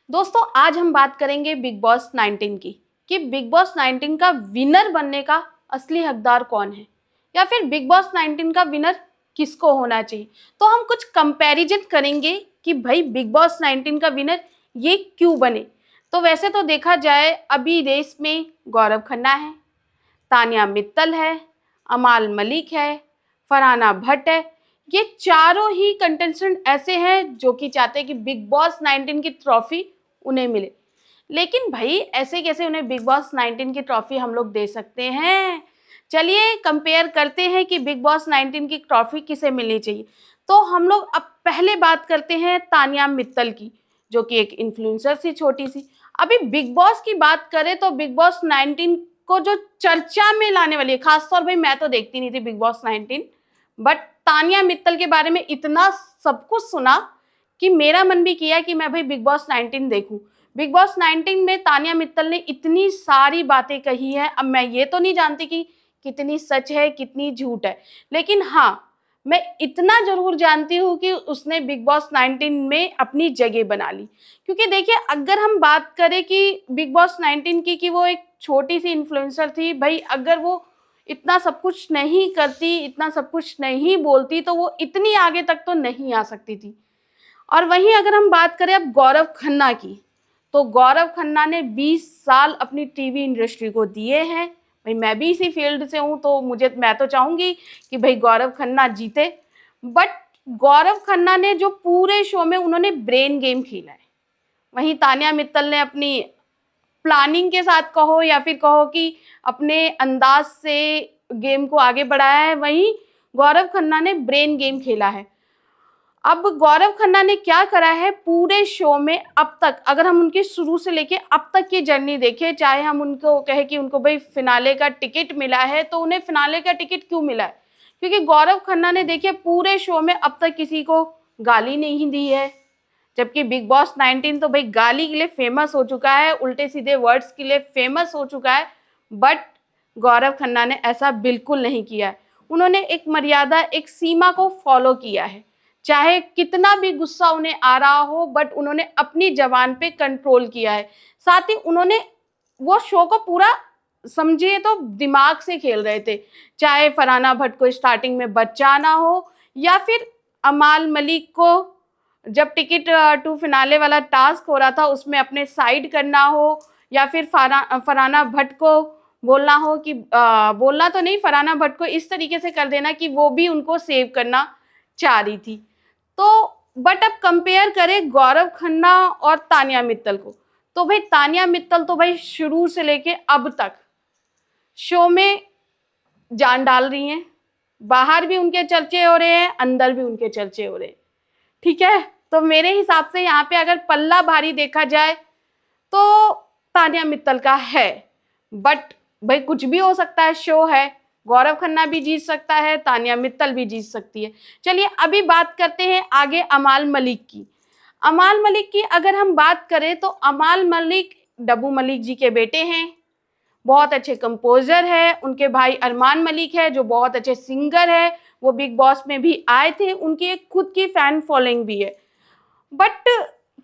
दोस्तों आज हम बात करेंगे बिग बॉस 19 की कि बिग बॉस 19 का विनर बनने का असली हकदार कौन है या फिर बिग बॉस 19 का विनर किसको होना चाहिए। तो हम कुछ कंपैरिजन करेंगे कि भाई बिग बॉस 19 का विनर ये क्यों बने। तो वैसे तो देखा जाए अभी रेस में गौरव खन्ना है, तानिया मित्तल है, अमाल मलिक है, फरहाना भट्ट है। ये चारों ही कंटेस्टेंट ऐसे हैं जो कि चाहते हैं कि बिग बॉस 19 की ट्रॉफी उन्हें मिले। लेकिन भाई ऐसे कैसे उन्हें बिग बॉस 19 की ट्रॉफी हम लोग दे सकते हैं। चलिए कंपेयर करते हैं कि बिग बॉस 19 की ट्रॉफी किसे मिलनी चाहिए। तो हम लोग अब पहले बात करते हैं तानिया मित्तल की, जो कि एक इन्फ्लुएंसर थी छोटी सी। अभी बिग बॉस की बात करें तो बिग बॉस 19 को जो चर्चा में लाने वाली है, खासतौर भाई मैं तो देखती नहीं थी big boss 19, but Tania Mittal के बारे में इतना सब कुछ सुना कि मेरा मन भी किया कि मैं भाई बिग बॉस 19 देखूं। बिग बॉस 19 में तानिया मित्तल ने इतनी सारी बातें कही है। अब मैं ये तो नहीं जानती कि कितनी सच है कितनी झूठ है, लेकिन हाँ मैं इतना जरूर जानती हूँ कि उसने बिग बॉस 19 में अपनी जगह बना ली। क्योंकि देखिए अगर हम बात करें कि बिग बॉस 19 की कि वो एक छोटी सी इन्फ्लुएंसर थी, भाई अगर वो इतना सब कुछ नहीं करती, इतना सब कुछ नहीं बोलती तो वो इतनी आगे तक तो नहीं आ सकती थी। और वहीं अगर हम बात करें अब गौरव खन्ना की, तो गौरव खन्ना ने 20 साल अपनी टीवी इंडस्ट्री को दिए हैं। भाई मैं भी इसी फील्ड से हूँ तो मैं तो चाहूंगी कि भाई गौरव खन्ना जीते। बट गौरव खन्ना ने जो पूरे शो में उन्होंने ब्रेन गेम खेला है, वहीं तानिया मित्तल ने अपनी प्लानिंग के साथ कहो या फिर कहो कि अपने अंदाज से गेम को आगे बढ़ाया है। वहीं गौरव खन्ना ने ब्रेन गेम खेला है। अब गौरव खन्ना ने क्या करा है पूरे शो में अब तक, अगर हम उनकी शुरू से लेके अब तक की जर्नी देखें, चाहे हम उनको कहे कि उनको भाई फिनाले का टिकट मिला है, तो उन्हें फिनाले का टिकट क्यों मिला है? क्योंकि गौरव खन्ना ने देखिए पूरे शो में अब तक किसी को गाली नहीं दी है। जबकि बिग बॉस 19 तो भाई गाली के लिए फेमस हो चुका है, उल्टे सीधे वर्ड्स के लिए फेमस हो चुका है। बट गौरव खन्ना ने ऐसा बिल्कुल नहीं किया है। उन्होंने एक मर्यादा, एक सीमा को फॉलो किया है। चाहे कितना भी गुस्सा उन्हें आ रहा हो, बट उन्होंने अपनी जबान पे कंट्रोल किया है। साथ ही उन्होंने वो शो को पूरा समझिए तो दिमाग से खेल रहे थे। चाहे फरहाना भट्ट को स्टार्टिंग में बचाना हो या फिर अमाल मलिक को जब टिकट टू फिनाले वाला टास्क हो रहा था उसमें अपने साइड करना हो, या फिर फरहाना भट्ट को बोलना हो कि बोलना तो नहीं, फरहाना भट्ट को इस तरीके से कर देना कि वो भी उनको सेव करना चाह रही थी। तो बट अब कंपेयर करें गौरव खन्ना और तानिया मित्तल को, तो भाई तानिया मित्तल तो भाई शुरू से लेके अब तक शो में जान डाल रही हैं। बाहर भी उनके चर्चे हो रहे हैं, अंदर भी उनके चर्चे हो रहे हैं। ठीक है, तो मेरे हिसाब से यहाँ पे अगर पल्ला भारी देखा जाए तो तानिया मित्तल का है। बट भाई कुछ भी हो सकता है, शो है, गौरव खन्ना भी जीत सकता है, तानिया मित्तल भी जीत सकती है। चलिए अभी बात करते हैं आगे अमाल मलिक की। अमाल मलिक की अगर हम बात करें तो अमाल मलिक डब्बू मलिक जी के बेटे हैं, बहुत अच्छे कंपोजर है। उनके भाई अरमान मलिक है जो बहुत अच्छे सिंगर है, वो बिग बॉस में भी आए थे, उनकी एक खुद की फैन फॉलोइंग भी है। बट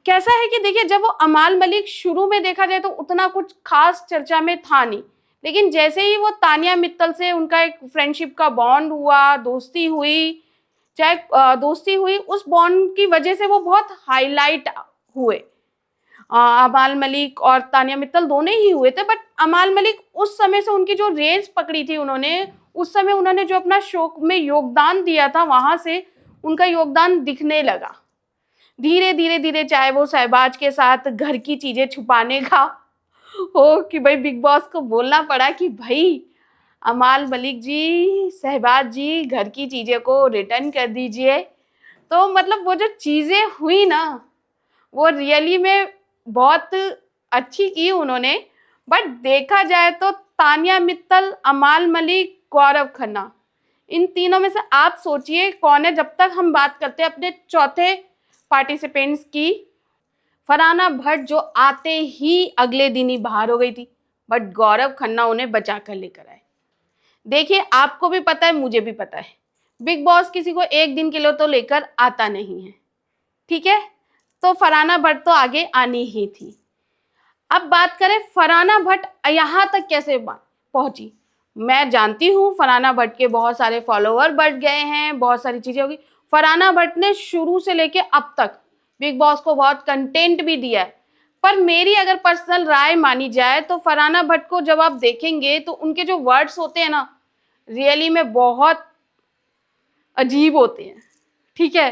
कैसा है कि देखिए जब वो अमाल मलिक शुरू में देखा जाए तो उतना कुछ खास चर्चा में था नहीं, लेकिन जैसे ही वो तानिया मित्तल से उनका एक फ्रेंडशिप का बॉन्ड हुआ, दोस्ती हुई, चाहे दोस्ती हुई, उस बॉन्ड की वजह से वो बहुत हाईलाइट हुए। अमाल मलिक और तानिया मित्तल दोनों ही हुए थे, बट अमाल मलिक उस समय से उनकी जो रेंज पकड़ी थी उन्होंने, उस समय उन्होंने जो अपना शो में योगदान दिया था वहां से उनका योगदान दिखने लगा। धीरे धीरे धीरे चाहे वो शहबाज के साथ घर की चीजें छुपाने का हो कि भाई बिग बॉस को बोलना पड़ा कि भाई अमाल मलिक जी, शहबाज जी, घर की चीजें को रिटर्न कर दीजिए। तो मतलब वो जो चीजें हुई ना, वो रियली में बहुत अच्छी की उन्होंने। बट देखा जाए तो तानिया मित्तल, अमाल मलिक, गौरव खन्ना, इन तीनों में से आप सोचिए कौन है। जब तक हम बात करते हैं अपने चौथे पार्टिसिपेंट्स की, फरहाना भट्ट जो आते ही अगले दिन ही बाहर हो गई थी, बट गौरव खन्ना उन्हें बचा कर लेकर आए। देखिए आपको भी पता है, मुझे भी पता है, बिग बॉस किसी को एक दिन के लिए तो लेकर आता नहीं है। ठीक है, तो फरहाना भट्ट तो आगे आनी ही थी। अब बात करें फरहाना भट्ट यहाँ तक कैसे पहुंची। मैं जानती हूँ फरहाना भट्ट के बहुत सारे फॉलोअर बढ़ गए हैं, बहुत सारी चीजें होगी। फरहाना भट्ट ने शुरू से लेके अब तक बिग बॉस को बहुत कंटेंट भी दिया है, पर मेरी अगर पर्सनल राय मानी जाए तो फरहाना भट्ट को जब आप देखेंगे तो उनके जो वर्ड्स होते हैं ना, रियली में बहुत अजीब होते हैं। ठीक है,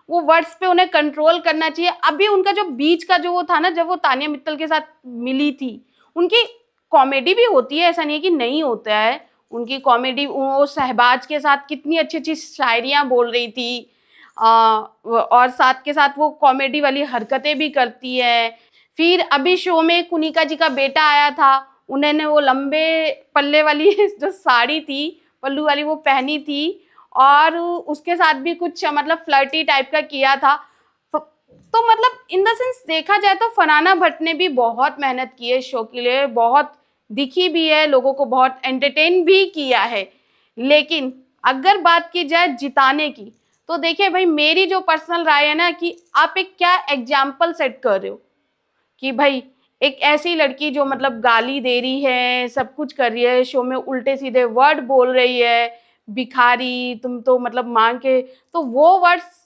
वो वर्ड्स पे उन्हें कंट्रोल करना चाहिए। अभी उनका जो बीच का जो वो था ना, जब वो तानिया मित्तल के साथ मिली थी, उनकी कॉमेडी भी होती है, ऐसा नहीं है कि नहीं होता है। उनकी कॉमेडी, वो शहबाज के साथ कितनी अच्छी अच्छी शायरियाँ बोल रही थी, और साथ के साथ वो कॉमेडी वाली हरकतें भी करती है। फिर अभी शो में कुनिका जी का बेटा आया था, उन्होंने वो लंबे पल्ले वाली जो साड़ी थी, पल्लू वाली, वो पहनी थी और उसके साथ भी कुछ मतलब फ्लर्टी टाइप का किया था। तो मतलब इन द सेंस देखा जाए तो फरहाना भट्ट ने भी बहुत मेहनत की है शो के लिए, बहुत दिखी भी है, लोगों को बहुत एंटरटेन भी किया है। लेकिन अगर बात की जाए जिताने की, तो देखिए भाई, मेरी जो पर्सनल राय है ना, कि आप एक क्या एग्जाम्पल सेट कर रहे हो कि भाई एक ऐसी लड़की जो मतलब गाली दे रही है, सब कुछ कर रही है, शो में उल्टे सीधे वर्ड बोल रही है, भिखारी तुम तो मतलब मांग के, तो वो वर्ड्स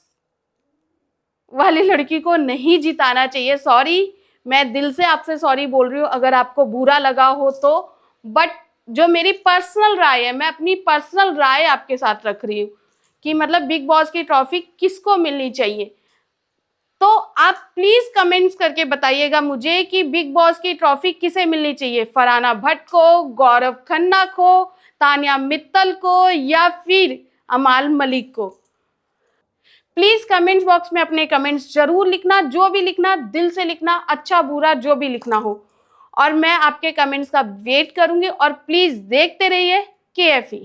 वाली लड़की को नहीं जिताना चाहिए। सॉरी, मैं दिल से आपसे सॉरी बोल रही हूँ अगर आपको बुरा लगा हो तो, बट जो मेरी पर्सनल राय है, मैं अपनी पर्सनल राय आपके साथ रख रही हूँ कि मतलब बिग बॉस की ट्रॉफी किसको मिलनी चाहिए। तो आप प्लीज कमेंट्स करके बताइएगा मुझे कि बिग बॉस की ट्रॉफी किसे मिलनी चाहिए, फरहाना भट्ट को, गौरव खन्ना को, तानिया मित्तल को, या फिर अमाल मलिक को। प्लीज कमेंट्स बॉक्स में अपने कमेंट्स जरूर लिखना, जो भी लिखना दिल से लिखना, अच्छा बुरा जो भी लिखना हो, और मैं आपके कमेंट्स का वेट करूंगी। और प्लीज देखते रहिए KFE।